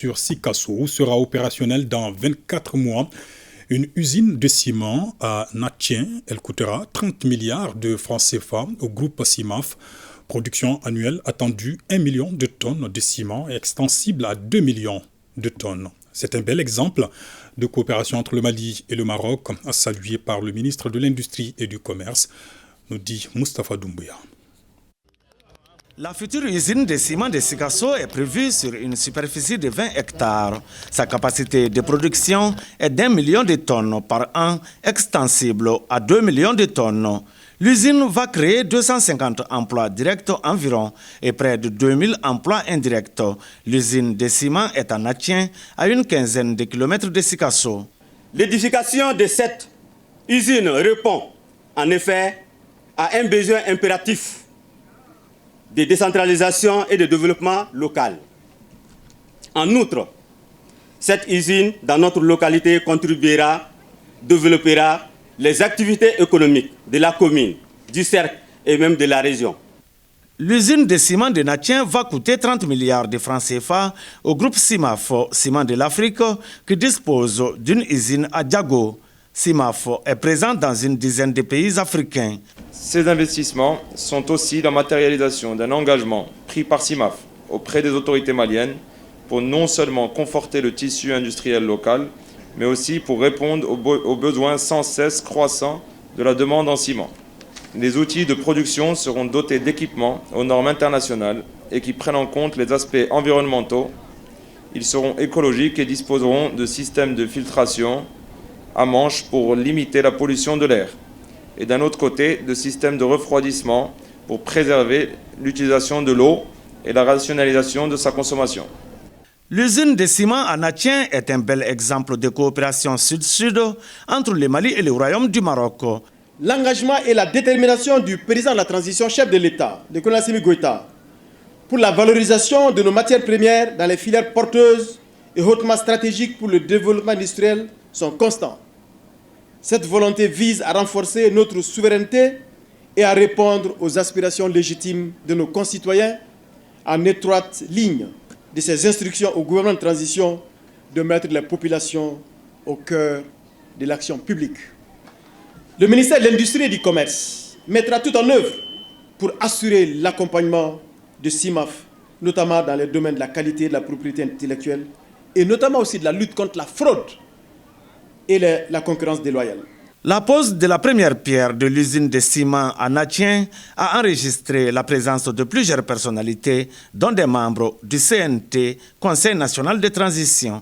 Sur Sikasso sera opérationnelle dans 24 mois. Une usine de ciment à Natien, elle coûtera 30 milliards de francs CFA au groupe CIMAF. Production annuelle attendue 1 million de tonnes de ciment et extensible à 2 millions de tonnes. C'est un bel exemple de coopération entre le Mali et le Maroc, salué par le ministre de l'Industrie et du Commerce, nous dit Moustapha Doumbouya. La future usine de ciment de Sikasso est prévue sur une superficie de 20 hectares. Sa capacité de production est d'1 million de tonnes par an, extensible à 2 millions de tonnes. L'usine va créer 250 emplois directs environ et près de 2000 emplois indirects. L'usine de ciment est en Natien, à une quinzaine de kilomètres de Sikasso. L'édification de cette usine répond en effet à un besoin impératif de décentralisation et de développement local. En outre, cette usine dans notre localité contribuera, développera les activités économiques de la commune, du cercle et même de la région. L'usine de ciment de Natien va coûter 30 milliards de francs CFA au groupe CIMAF, Ciment de l'Afrique, qui dispose d'une usine à Diago. CIMAF est présent dans une dizaine de pays africains. Ces investissements sont aussi la matérialisation d'un engagement pris par CIMAF auprès des autorités maliennes pour non seulement conforter le tissu industriel local, mais aussi pour répondre aux besoins sans cesse croissants de la demande en ciment. Les outils de production seront dotés d'équipements aux normes internationales et qui prennent en compte les aspects environnementaux. Ils seront écologiques et disposeront de systèmes de filtration à manche pour limiter la pollution de l'air. Et d'un autre côté, de systèmes de refroidissement pour préserver l'utilisation de l'eau et la rationalisation de sa consommation. L'usine de ciment à Natien est un bel exemple de coopération sud-sud entre le Mali et le Royaume du Maroc. L'engagement et la détermination du président de la transition, chef de l'État, le colonel Assimi Goïta, pour la valorisation de nos matières premières dans les filières porteuses et hautement stratégiques pour le développement industriel sont constants. Cette volonté vise à renforcer notre souveraineté et à répondre aux aspirations légitimes de nos concitoyens en étroite ligne de ces instructions au gouvernement de transition de mettre les populations au cœur de l'action publique. Le ministère de l'Industrie et du Commerce mettra tout en œuvre pour assurer l'accompagnement de CIMAF, notamment dans les domaines de la qualité de la propriété intellectuelle et notamment aussi de la lutte contre la fraude et la concurrence déloyale. La pose de la première pierre de l'usine de ciment à Natien a enregistré la présence de plusieurs personnalités, dont des membres du CNT, Conseil national de transition.